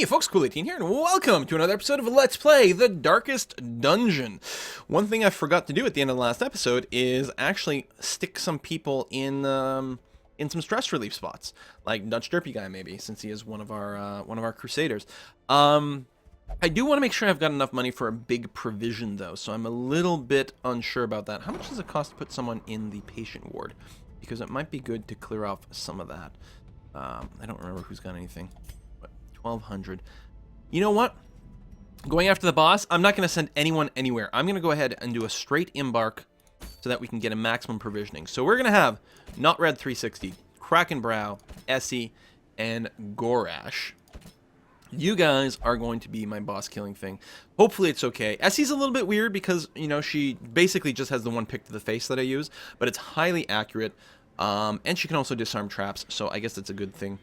Hey folks, Cool18 here, and welcome to another episode of Let's Play The Darkest Dungeon. One thing I forgot to do at the end of the last episode is actually stick some people in some stress relief spots, like Dutch Derpy Guy maybe, since he is one of our crusaders. I do want to make sure I've got enough money for a big provision though, so I'm a little bit unsure about that. How much does it cost to put someone in the patient ward? Because it might be good to clear off some of that. I don't remember who's got anything. 1,200. You know what? Going after the boss, I'm not going to send anyone anywhere. I'm going to go ahead and do a straight embark so that we can get a maximum provisioning. So we're going to have Not Red 360, Krakenbrow, Essie, and Gorash. You guys are going to be my boss killing thing. Hopefully it's okay. Essie's a little bit weird because, you know, she basically just has the one pick to the face that I use, but it's highly accurate. And she can also disarm traps, so I guess that's a good thing.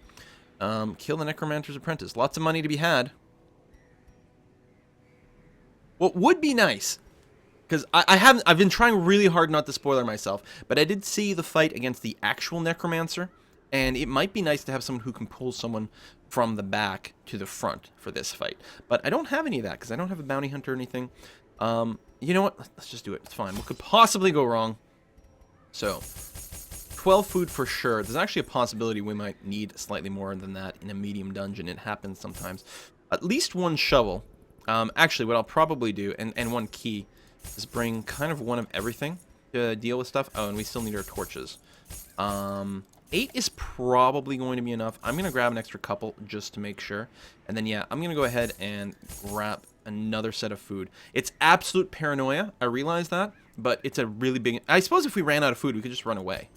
Kill the Necromancer's Apprentice. Lots of money to be had. What would be nice, because I've been trying really hard not to spoiler myself, but I did see the fight against the actual Necromancer, and it might be nice to have someone who can pull someone from the back to the front for this fight. But I don't have any of that, because I don't have a bounty hunter or anything. You know what? Let's just do it. It's fine. What could possibly go wrong? So 12 food for sure. There's actually a possibility we might need slightly more than that in a medium dungeon. It happens sometimes. At least one shovel. Actually, what I'll probably do, and one key, is bring kind of one of everything to deal with stuff. Oh, and we still need our torches. 8 is probably going to be enough. I'm going to grab an extra couple just to make sure. And then, yeah, I'm going to go ahead and grab another set of food. It's absolute paranoia. I realize that. But it's a really big... I suppose if we ran out of food, we could just run away.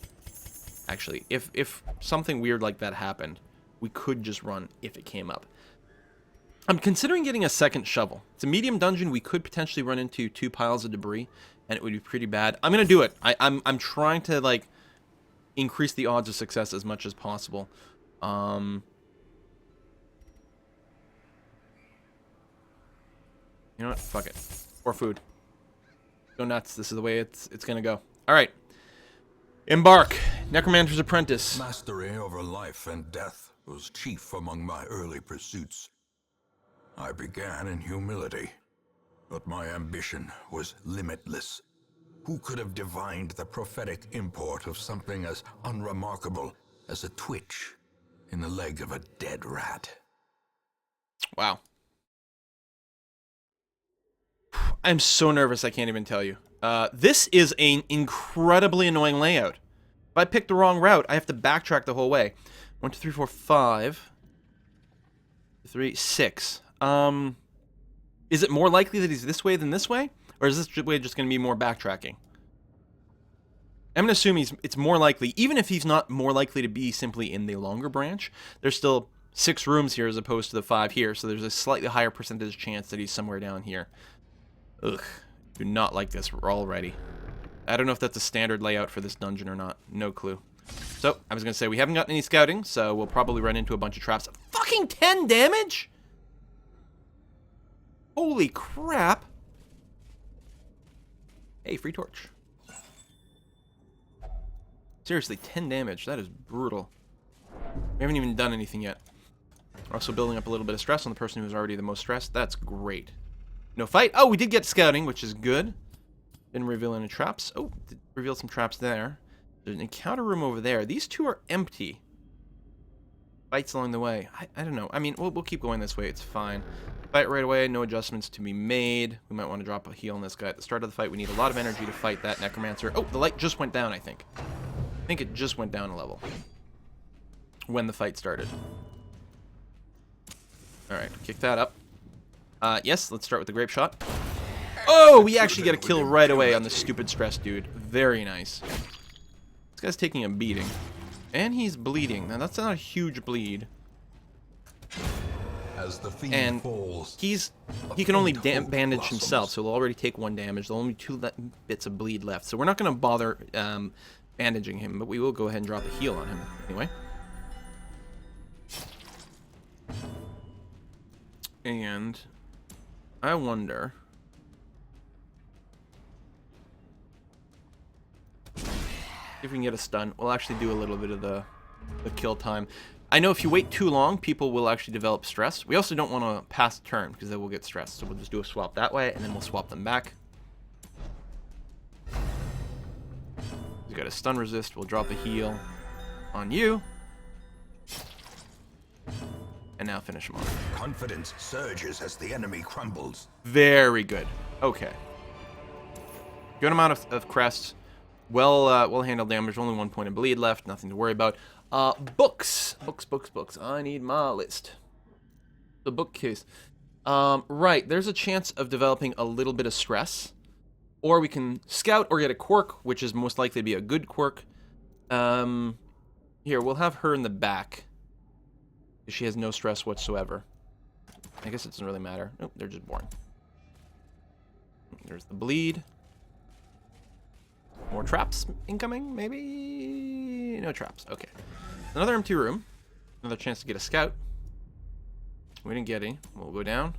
Actually, if something weird like that happened, we could just run if it came up. I'm considering getting a second shovel. It's a medium dungeon. We could potentially run into 2 piles of debris, and it would be pretty bad. I'm gonna do it. I'm trying to like increase the odds of success as much as possible. You know what? Fuck it. Or food. Go nuts. This is the way it's gonna go. All right. Embark. Necromancer's Apprentice. Mastery over life and death was chief among my early pursuits. I began in humility, but my ambition was limitless. Who could have divined the prophetic import of something as unremarkable as a twitch in the leg of a dead rat? Wow. I'm so nervous I can't even tell you. This is an incredibly annoying layout. If I pick the wrong route, I have to backtrack the whole way. 1, 2, 3, 4, 5. 3, 6. Is it more likely that he's this way than this way? Or is this way just going to be more backtracking? I'm going to assume it's more likely, even if he's not more likely to be simply in the longer branch. There's still 6 rooms here as opposed to the 5 here, so there's a slightly higher percentage chance that he's somewhere down here. Ugh. Do not like this already. I don't know if that's a standard layout for this dungeon or not. No clue. So, I was going to say, we haven't gotten any scouting, so we'll probably run into a bunch of traps. Fucking 10 damage?! Holy crap! Hey, free torch. Seriously, 10 damage. That is brutal. We haven't even done anything yet. We're also building up a little bit of stress on the person who's already the most stressed. That's great. No fight. Oh, we did get scouting, which is good. Didn't reveal any traps. Oh, did reveal some traps there. There's an encounter room over there. These 2 are empty. Fights along the way. I don't know. I mean, we'll keep going this way. It's fine. Fight right away. No adjustments to be made. We might want to drop a heal on this guy. At the start of the fight, we need a lot of energy to fight that Necromancer. Oh, the light just went down, I think. I think it just went down a level when the fight started. Alright, kick that up. Yes, let's start with the grape shot. Oh, we actually get a kill right away on the stupid stress dude. Very nice. This guy's taking a beating. And he's bleeding. Now, that's not a huge bleed. As the fiend And falls, he can only bandage himself, so he'll already take 1 damage. There'll only be 2 bits of bleed left. So we're not going to bother bandaging him, but we will go ahead and drop a heal on him anyway. And I wonder... if we can get a stun. We'll actually do a little bit of the kill time. I know if you wait too long, people will actually develop stress. We also don't want to pass the turn because they will get stressed. So we'll just do a swap that way, and then we'll swap them back. He's got a stun resist. We'll drop a heal on you. And now finish him off. Confidence surges as the enemy crumbles. Very good. Okay. Good amount of crests. Well handled damage. Only 1 point of bleed left. Nothing to worry about. Books. Books. I need my list. The bookcase. Right. There's a chance of developing a little bit of stress. Or we can scout or get a quirk, which is most likely to be a good quirk. Here, we'll have her in the back. She has no stress whatsoever. I guess it doesn't really matter. Nope, they're just boring. There's the bleed. More traps incoming, maybe? No traps. Okay. Another empty room. Another chance to get a scout. We didn't get any. We'll go down.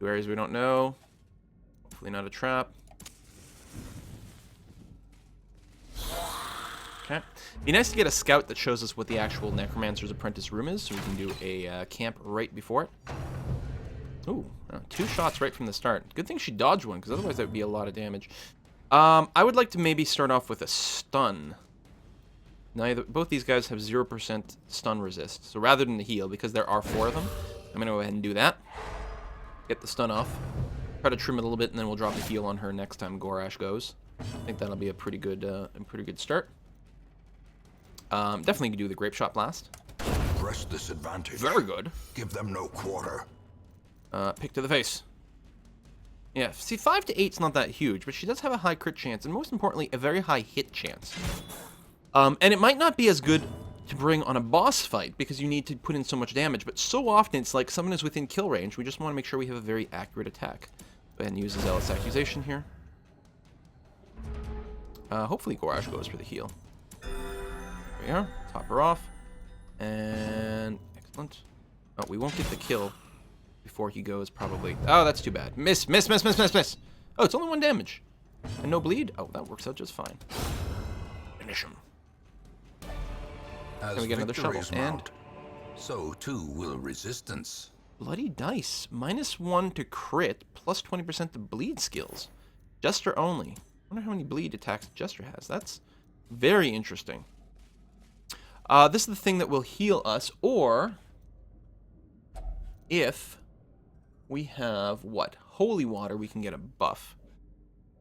2 areas we don't know. Hopefully not a trap. Okay. Be nice to get a scout that shows us what the actual Necromancer's Apprentice room is, so we can do a camp right before it. Ooh, 2 shots right from the start. Good thing she dodged one, because otherwise that would be a lot of damage. I would like to maybe start off with a stun. Both these guys have 0% stun resist, so rather than the heal, because there are 4 of them, I'm going to go ahead and do that. Get the stun off. Try to trim it a little bit, and then we'll drop the heal on her next time Gorash goes. I think that'll be a pretty good start. Definitely can do the Grape Shot Blast. Press this advantage. Very good. Give them no quarter. Pick to the face. Yeah, see, 5 to 8's not that huge, but she does have a high crit chance, and most importantly, a very high hit chance. And it might not be as good to bring on a boss fight, because you need to put in so much damage, but so often it's like someone is within kill range, we just want to make sure we have a very accurate attack. Go ahead and use the Zealous Accusation here. Hopefully Gorash goes for the heal. There we are. Top her off. And excellent. Oh, we won't get the kill before he goes, probably. Oh, that's too bad. Miss. Oh, it's only 1 damage. And no bleed? Oh, that works out just fine. Finish him. As Can we get another shovel? Mount, so too will resistance. Bloody dice. -1 to crit, plus 20% to bleed skills. Jester only. I wonder how many bleed attacks Jester has. That's very interesting. This is the thing that will heal us, or if we have, what? Holy Water, we can get a buff.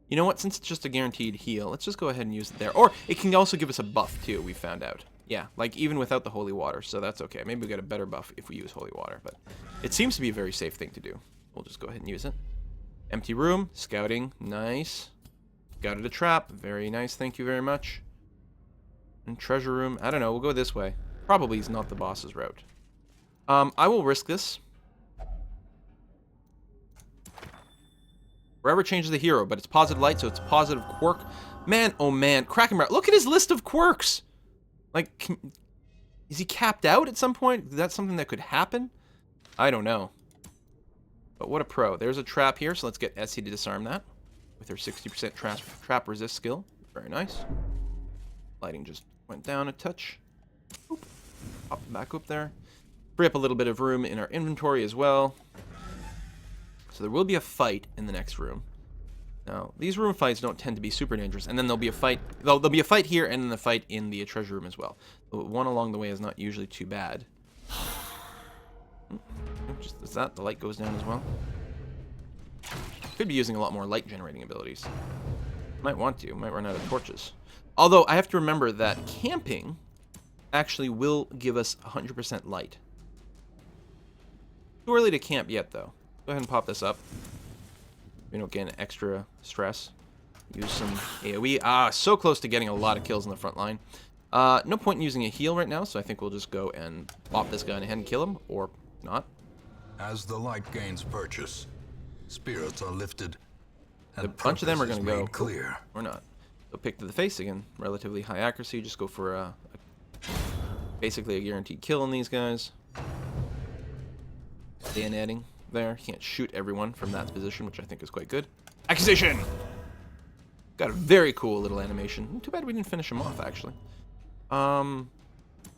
You know what? Since it's just a guaranteed heal, let's just go ahead and use it there. Or it can also give us a buff, too, we found out. Yeah, like even without the Holy Water, so that's okay. Maybe we get a better buff if we use Holy Water, but it seems to be a very safe thing to do. We'll just go ahead and use it. Empty room, scouting, nice. Scouted a trap, very nice, thank you very much. And treasure room, I don't know, we'll go this way. Probably is not the boss's route. I will risk this. Forever changes the hero, but it's positive light, so it's positive quirk. Man, oh man, Kraken Rat, look at his list of quirks! Like, is he capped out at some point? Is that something that could happen? I don't know. But what a pro. There's a trap here, so let's get Essie to disarm that. With her 60% trap resist skill. Very nice. Lighting just went down a touch. Oop. Pop it back up there. Free up a little bit of room in our inventory as well. So there will be a fight in the next room. Now, these room fights don't tend to be super dangerous, and then there'll be a fight. There'll be a fight here, and then the fight in the treasure room as well. But one along the way is not usually too bad. Just as that, the light goes down as well. Could be using a lot more light generating abilities. Might want to. Might run out of torches. Although I have to remember that camping actually will give us 100% light. Too early to camp yet, though. Go ahead and pop this up. We don't get extra stress. Use some AoE. Ah, so close to getting a lot of kills in the front line. No point in using a heal right now, so I think we'll just go and pop this guy in the head and kill him, or not. As the light gains purchase, spirits are lifted. And a bunch of them are going to go clear. or not. So pick to the face again. Relatively high accuracy. Just go for basically a guaranteed kill on these guys. Bayoneting there. Can't shoot everyone from that position, which I think is quite good. Accusation! Got a very cool little animation. Too bad we didn't finish him off, actually.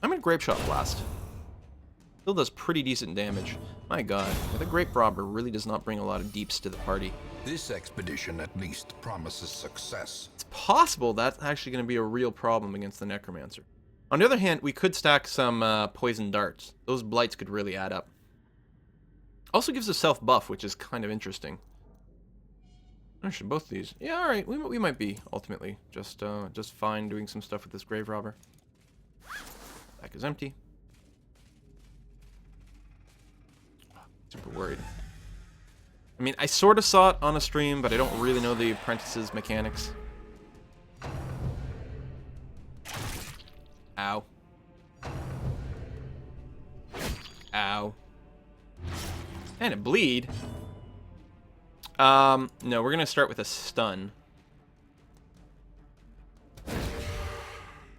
I'm in Grape Shot Blast. Still does pretty decent damage. My god, the Grape Robber really does not bring a lot of deeps to the party. This expedition at least promises success. It's possible that's actually going to be a real problem against the Necromancer. On the other hand, we could stack some poison darts. Those blights could really add up. Also gives a self buff, which is kind of interesting. Actually, both of these. Yeah, all right. We might be ultimately just fine doing some stuff with this Grave Robber. Back is empty. Super worried. I mean, I sort of saw it on a stream, but I don't really know the Apprentice's mechanics. Ow. Ow. And a bleed. No, we're gonna start with a stun. It'd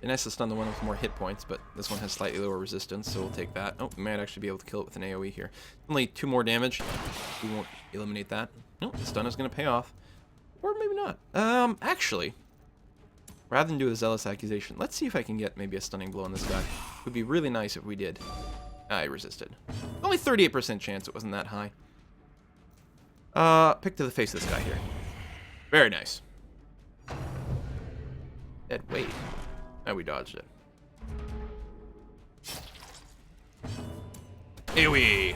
be nice to stun the one with more hit points, but this one has slightly lower resistance, so we'll take that. Oh, we might actually be able to kill it with an AoE here. Only 2 more damage. We won't eliminate that. No, the stun is gonna pay off. Or maybe not. Actually, rather than do a Zealous Accusation, let's see if I can get maybe a stunning blow on this guy. It would be really nice if we did. I resisted. Only 38% chance, it wasn't that high. Pick to the face of this guy here. Very nice. Dead weight. Oh, we dodged it. AoE!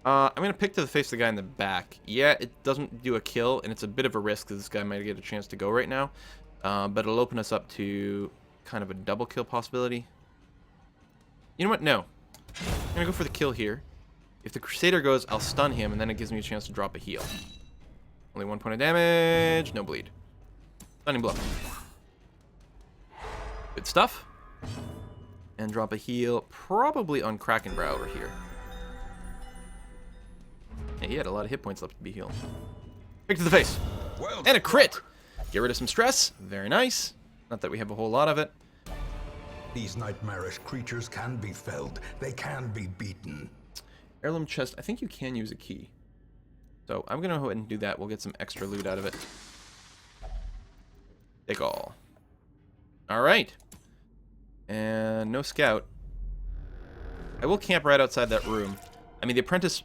I'm gonna pick to the face of the guy in the back. Yeah, it doesn't do a kill, and it's a bit of a risk because this guy might get a chance to go right now. But it'll open us up to kind of a double kill possibility. You know what? No. I'm gonna go for the kill here. If the Crusader goes, I'll stun him, and then it gives me a chance to drop a heal. Only 1 point of damage, no bleed. Stunning blow. Good stuff. And drop a heal, probably on Krakenbrow over here. Yeah, he had a lot of hit points left to be healed. Pick to the face. Well, And a crit! Get rid of some stress. Very nice. Not that we have a whole lot of it. these nightmarish creatures can be felled. They can be beaten. Heirloom chest. I think you can use a key. So I'm going to go ahead and do that. We'll get some extra loot out of it. Take all. Alright. And no scout. I will camp right outside that room. I mean, the Apprentice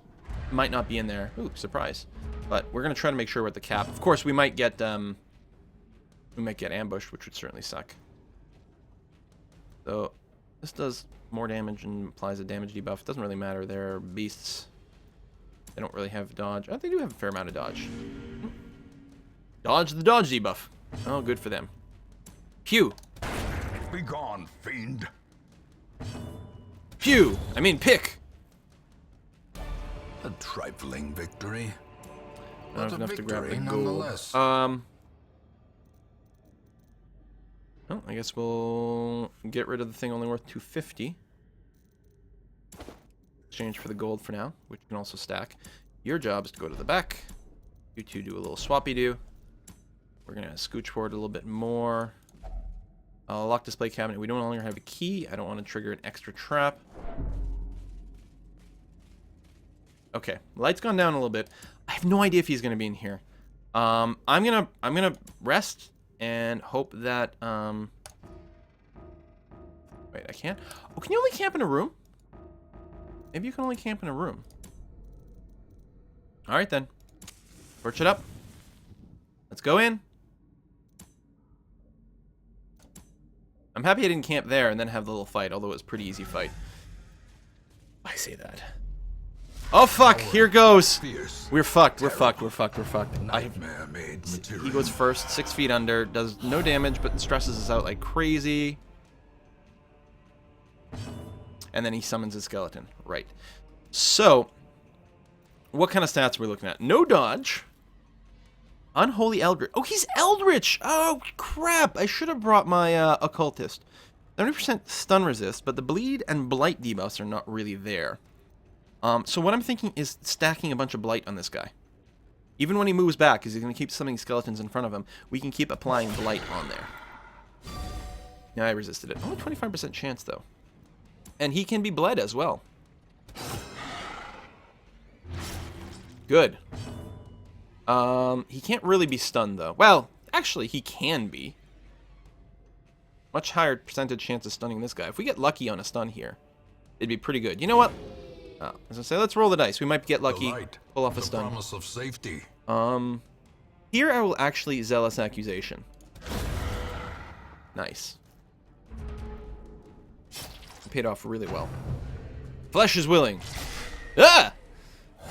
might not be in there. Ooh, surprise. But we're going to try to make sure we're at the cap. Of course, we might get ambushed, which would certainly suck. So, this does more damage and applies a damage debuff. It doesn't really matter. They're beasts. They don't really have dodge. Oh, they do have a fair amount of dodge. Dodge the dodge debuff. Oh, good for them. Pew. Be gone, fiend. Pew. I mean, pick. A trifling victory. Not But a enough to grab the victory gold. nonetheless. Well, I guess we'll get rid of the thing only worth 250. Exchange for the gold for now, which you can also stack. Your job is to go to the back. You two do a little swappy-do. We're going to scooch forward a little bit more. Lock display cabinet. We don't longer have a key. I don't want to trigger an extra trap. Okay, light's gone down a little bit. I have no idea if he's going to be in here. I'm gonna rest and hope that wait, I can't. Oh, can you only camp in a room? Maybe you can only camp in a room. All right then. Torch it up. Let's go in. I'm happy I didn't camp there and then have the little fight, although it was a pretty easy fight. I say that. Oh fuck, here goes. Fierce. We're fucked, we're fucked, we're fucked, we're fucked. Nightmare-made material. He goes first, 6 feet under, does no damage, but stresses us out like crazy. And then he summons his skeleton. Right. So, what kind of stats are we looking at? No dodge. Unholy Eldritch. Oh, he's Eldritch! Oh, crap! I should have brought my Occultist. 70% stun resist, but the bleed and blight debuffs are not really there. So what I'm thinking is stacking a bunch of blight on this guy. Even when he moves back, because he's going to keep summoning skeletons in front of him, we can keep applying blight on there. Yeah, I resisted it. Only 25% chance, though. And he can be bled as well. Good. He can't really be stunned, though. Well, actually, he can be. Much higher percentage chance of stunning this guy. If we get lucky on a stun here, it'd be pretty good. You know what? Oh, I was gonna say, let's roll the dice. We might get lucky, pull off a stun. Promise of safety. Here I will actually Zealous Accusation. Nice. Paid off really well. Flesh is willing. Ah!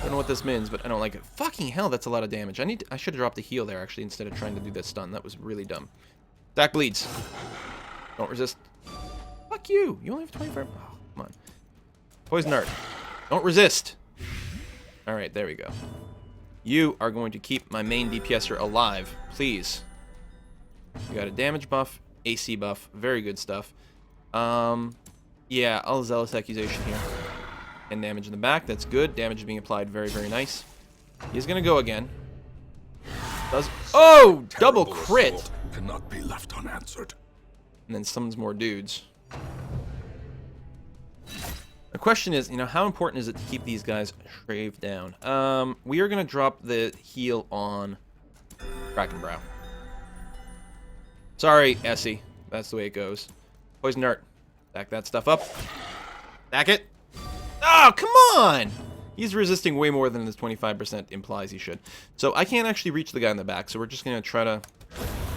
Don't know what this means, but I don't like it. Fucking hell, that's a lot of damage. I should have dropped the heal there, actually, instead of trying to do that stun. That was really dumb. Stack bleeds. Don't resist. Fuck you. You only have 25. Oh, come on. Poison Art. Don't resist. Alright, there we go. You are going to keep my main DPSer alive. Please. You got a damage buff, AC buff. Very good stuff. Yeah, I'll Zealous Accusation here. And damage in the back. That's good. Damage is being applied. Very, very nice. He's going to go again. Does... Oh! Double crit! Cannot be left unanswered. And then summons more dudes. The question is, you know, how important is it to keep these guys shaved down? We are going to drop the heal on Krakenbrow. Sorry, Essie. That's the way it goes. Poison Dart. Back that stuff up. Back it. Oh, come on! He's resisting way more than this 25% implies he should. So I can't actually reach the guy in the back, so we're just going to try to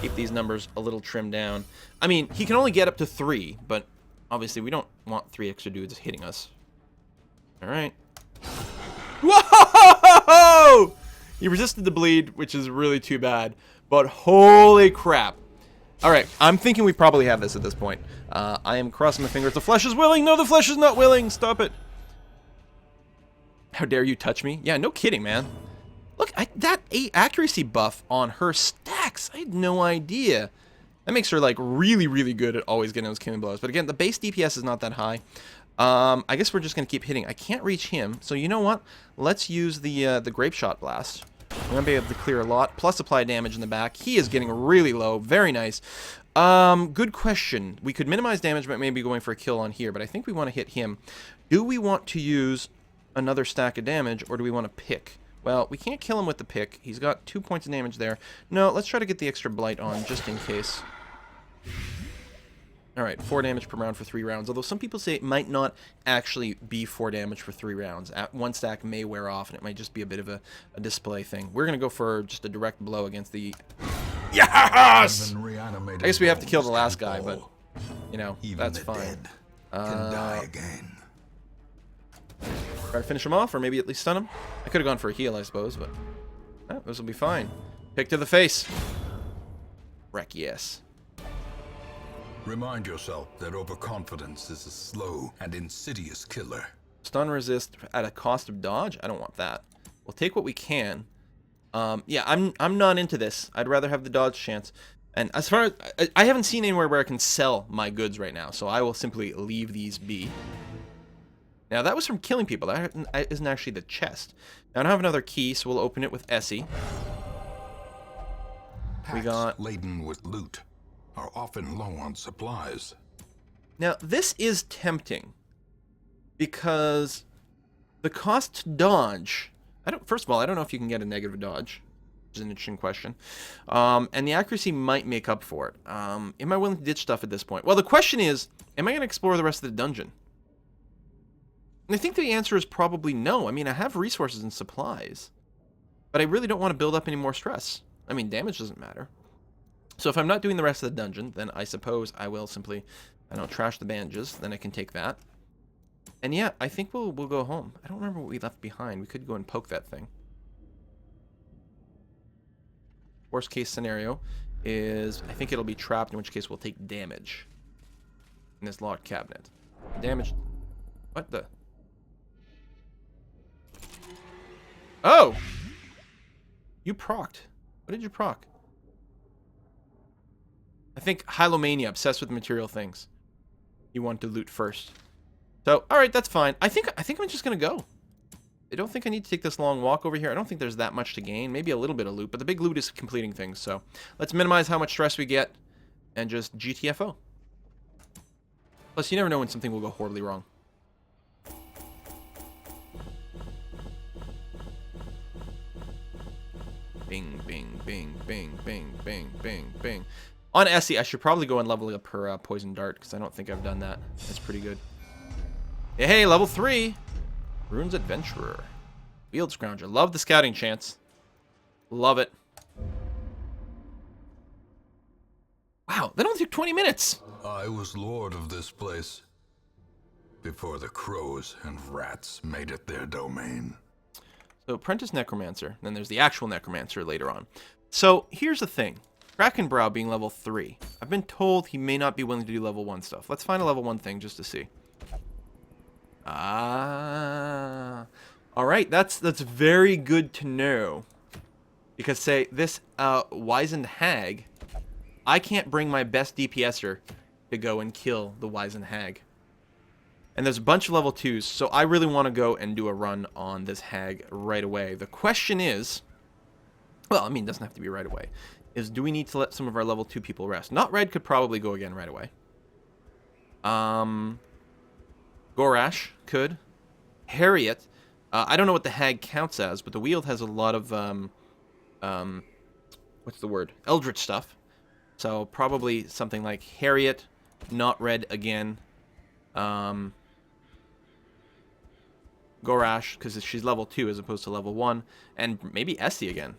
keep these numbers a little trimmed down. I mean, he can only get up to 3, but obviously we don't want 3 extra dudes hitting us. Alright. Whoa! He resisted the bleed, which is really too bad. But holy crap. Alright, I'm thinking we probably have this at this point. I am crossing my fingers. The flesh is willing! No, the flesh is not willing! Stop it! How dare you touch me? Yeah, no kidding, man. Look, that accuracy buff on her stacks. I had no idea. That makes her, like, really, really good at always getting those killing blows. But again, the base DPS is not that high. I guess we're just going to keep hitting. I can't reach him, so you know what? Let's use the Grape Shot Blast. We're going to be able to clear a lot, plus apply damage in the back. He is getting really low. Very nice. Good question. We could minimize damage, but maybe going for a kill on here, but I think we want to hit him. Do we want to use another stack of damage, or do we want to pick? Well, we can't kill him with the pick. He's got 2 points of damage there. No, let's try to get the extra blight on, just in case. Alright, 4 damage per round for 3 rounds. Although some people say it might not actually be 4 damage for 3 rounds. One stack may wear off, and it might just be a bit of a display thing. We're going to go for just a direct blow against the... Yes! I guess we have to kill the last guy, but, you know, that's fine. Can die again. Try to finish him off, or maybe at least stun him. I could have gone for a heal, I suppose, but this will be fine. Pick to the face. Wreck, yes. Remind yourself that overconfidence is a slow and insidious killer. Stun resist at a cost of dodge? I don't want that. We'll take what we can. Yeah, I'm not into this. I'd rather have the dodge chance. And as far as... I haven't seen anywhere where I can sell my goods right now, so I will simply leave these be. Now, that was from killing people. That isn't actually the chest. Now, I don't have another key, so we'll open it with Essie. We got... laden with loot are often low on supplies. Now, this is tempting. Because the cost to dodge... First of all, I don't know if you can get a negative dodge. Which is an interesting question. And the accuracy might make up for it. Am I willing to ditch stuff at this point? Well, the question is, am I going to explore the rest of the dungeon? And I think the answer is probably no. I mean, I have resources and supplies. But I really don't want to build up any more stress. I mean, damage doesn't matter. So if I'm not doing the rest of the dungeon, then I suppose I will simply, I don't know, trash the bandages. Then I can take that. And yeah, I think we'll go home. I don't remember what we left behind. We could go and poke that thing. Worst case scenario is, I think it'll be trapped, in which case we'll take damage. In this locked cabinet. Damage... What the... Oh! You procced. What did you proc? I think Hylomania, obsessed with material things. You want to loot first. So, alright, that's fine. I think I'm just gonna go. I don't think I need to take this long walk over here. I don't think there's that much to gain. Maybe a little bit of loot, but the big loot is completing things, so let's minimize how much stress we get and just GTFO. Plus, you never know when something will go horribly wrong. Bing, bing, bing, bing, bing, bing, bing, bing. On Essie, I should probably go and level up her Poison Dart, because I don't think I've done that. That's pretty good. Hey, level 3! Runes Adventurer. Field Scrounger. Love the scouting chance. Love it. Wow, that only took 20 minutes! I was lord of this place before the crows and rats made it their domain. So, Apprentice Necromancer. Then there's the actual Necromancer later on. So, here's the thing. Krakenbrow being level 3. I've been told he may not be willing to do level 1 stuff. Let's find a level 1 thing just to see. Ah. Alright, that's very good to know. Because, say, this Wizened Hag, I can't bring my best DPSer to go and kill the Wizened Hag. And there's a bunch of level 2s, so I really want to go and do a run on this Hag right away. The question is, well, I mean, it doesn't have to be right away, is do we need to let some of our level 2 people rest? Not Red could probably go again right away. Gorash could. Harriet, I don't know what the Hag counts as, but the Wield has a lot of, what's the word? Eldritch stuff. So probably something like Harriet, not Red again. Gorash, because she's level 2 as opposed to level 1. And maybe Essie again.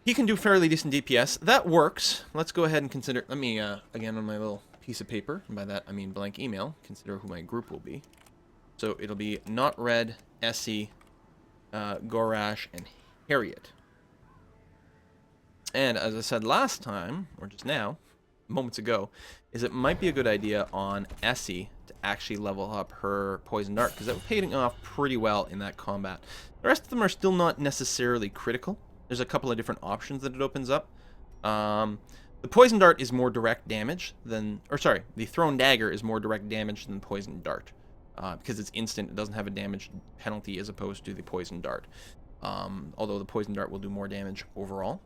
He can do fairly decent DPS. That works. Let's go ahead and consider... Let me, again, on my little piece of paper, and by that I mean blank email, consider who my group will be. So it'll be Not Red, Essie, Gorash, and Harriet. And as I said last time, or just now, moments ago, is it might be a good idea on Essie to actually level up her Poison Dart, because that was paying off pretty well in that combat. The rest of them are still not necessarily critical. There's a couple of different options that it opens up. The Poison Dart is more direct damage than... Or sorry, the Thrown Dagger is more direct damage than Poison Dart. Because it's instant, it doesn't have a damage penalty as opposed to the Poison Dart. Although the Poison Dart will do more damage overall.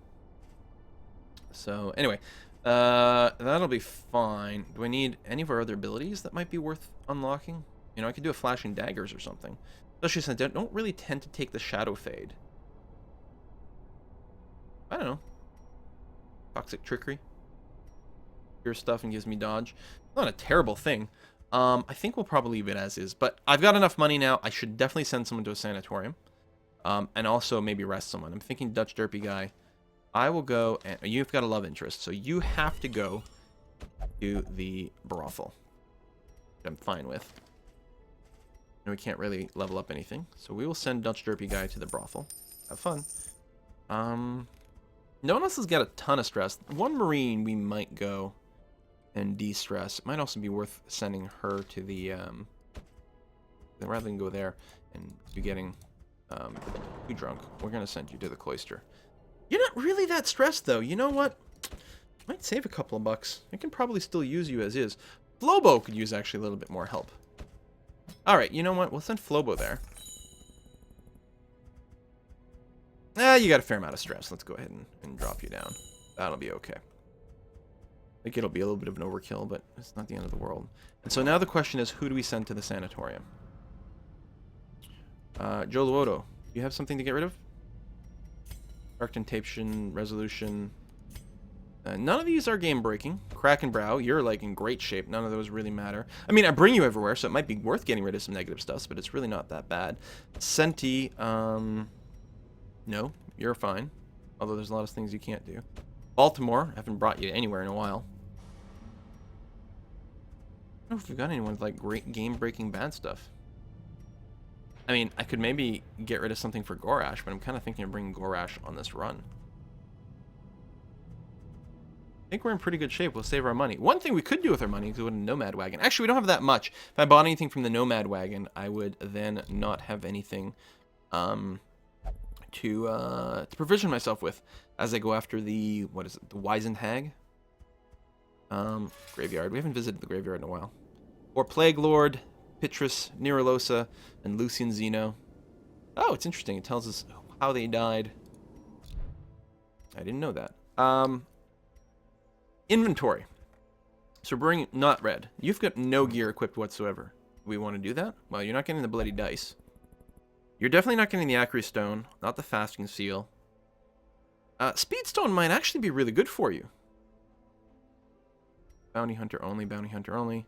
So, anyway, that'll be fine. Do I need any of our other abilities that might be worth unlocking? You know, I could do a Flashing Daggers or something. Especially since I don't really tend to take the Shadow Fade. I don't know. Toxic Trickery. Your stuff and gives me dodge. Not a terrible thing. I think we'll probably leave it as is. But I've got enough money now. I should definitely send someone to a sanatorium. And also maybe rest someone. I'm thinking Dutch Derpy guy. I will go, and you've got a love interest, so you have to go to the brothel. I'm fine with. And we can't really level up anything, so we will send Dutch Derpy guy to the brothel. Have fun. No one else has got a ton of stress. One Marine we might go and de-stress. It might also be worth sending her to the, rather than go there and be getting too drunk, we're going to send you to the cloister. You're not really that stressed, though. You know what? Might save a couple of bucks. I can probably still use you as is. Flobo could use actually a little bit more help. Alright, you know what? We'll send Flobo there. You got a fair amount of stress. Let's go ahead and drop you down. That'll be okay. I think it'll be a little bit of an overkill, but it's not the end of the world. And so now the question is, who do we send to the sanatorium? Joe Luoto, do you have something to get rid of? Dark Temptation, Resolution. None of these are game-breaking. Krakenbrow, you're like in great shape. None of those really matter. I mean, I bring you everywhere, so it might be worth getting rid of some negative stuff, but it's really not that bad. Senti, no, you're fine. Although there's a lot of things you can't do. Baltimore, I haven't brought you anywhere in a while. I don't know if we've got anyone with like great game-breaking bad stuff. I mean, I could maybe get rid of something for Gorash, but I'm kind of thinking of bringing Gorash on this run. I think we're in pretty good shape. We'll save our money. One thing we could do with our money is go to a Nomad Wagon. Actually, we don't have that much. If I bought anything from the Nomad Wagon, I would then not have anything to provision myself with as I go after the, what is it, the Wizened Hag? Graveyard. We haven't visited the graveyard in a while. Or Plague Lord, Petrus, Nerolosa, and Lucian Zeno. Oh, it's interesting. It tells us how they died. I didn't know that. Inventory. So bring not red. You've got no gear equipped whatsoever. Do we want to do that? Well, you're not getting the bloody dice. You're definitely not getting the Acri Stone, not the Fasting Seal. Speedstone might actually be really good for you. Bounty hunter only, bounty hunter only.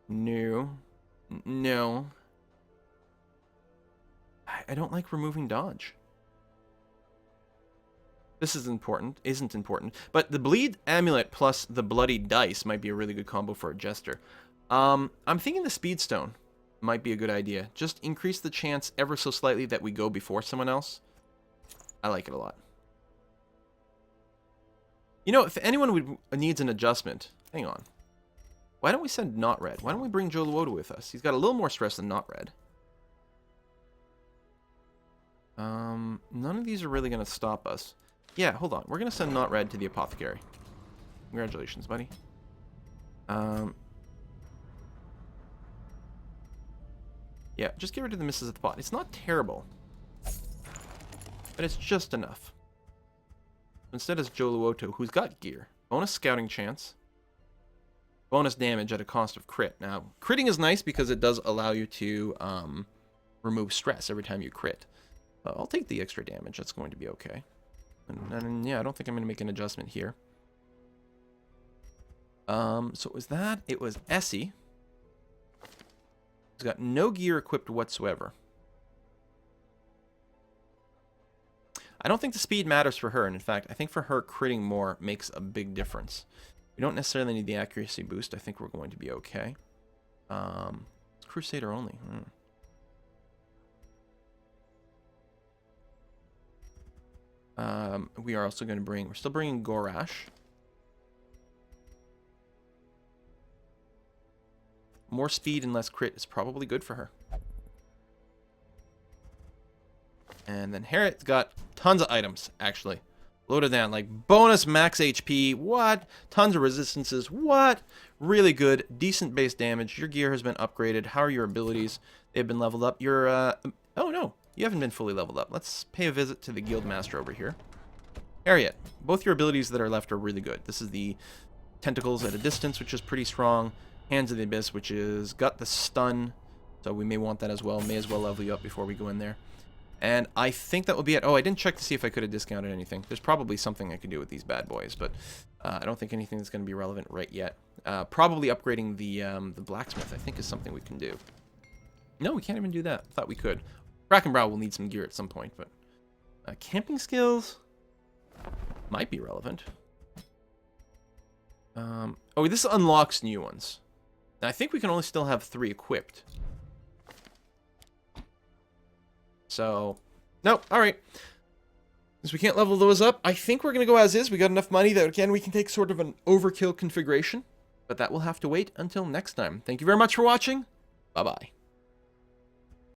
No. No. I don't like removing dodge. This is important, isn't important. But the bleed amulet plus the bloody dice might be a really good combo for a jester. I'm thinking the speed stone might be a good idea. Just increase the chance ever so slightly that we go before someone else. I like it a lot. You know, if anyone needs an adjustment, hang on. Why don't we send Not Red? Why don't we bring Joe Luota with us? He's got a little more stress than Not Red. None of these are really going to stop us. Yeah, hold on. We're going to send Not Red to the apothecary. Congratulations, buddy. Yeah, just get rid of the misses at the pot. It's not terrible, but it's just enough. Instead is Joe Luoto, who's got gear. Bonus scouting chance. Bonus damage at a cost of crit. Now, critting is nice because it does allow you to remove stress every time you crit. I'll take the extra damage. That's going to be okay. And yeah, I don't think I'm going to make an adjustment here. So it was that. It was Essie. He's got no gear equipped whatsoever. I don't think the speed matters for her. And in fact, I think for her, critting more makes a big difference. We don't necessarily need the accuracy boost. I think we're going to be okay. It's Crusader only. We are also going to bring... We're still bringing Gorash. More speed and less crit is probably good for her. And then Harriet's got tons of items, actually. Loaded down, like bonus max HP, what? Tons of resistances, what? Really good, decent base damage. Your gear has been upgraded. How are your abilities? They've been leveled up. Your, oh no, you haven't been fully leveled up. Let's pay a visit to the guild master over here. Harriet, both your abilities that are left are really good. This is the Tentacles at a Distance, which is pretty strong. Hands of the Abyss, which is got the stun, so we may want that as well. May as well level you up before we go in there. And I think that will be it. Oh, I didn't check to see if I could have discounted anything. There's probably something I could do with these bad boys, but I don't think anything that's going to be relevant right yet. Probably upgrading the blacksmith, I think, is something we can do. No, we can't even do that. Thought we could. Brackenbrow will need some gear at some point, but camping skills might be relevant. Oh, this unlocks new ones. Now, I think we can only still have 3 equipped. So, no, alright. Since we can't level those up, I think we're going to go as is. We got enough money that, again, we can take sort of an overkill configuration. But that will have to wait until next time. Thank you very much for watching. Bye-bye.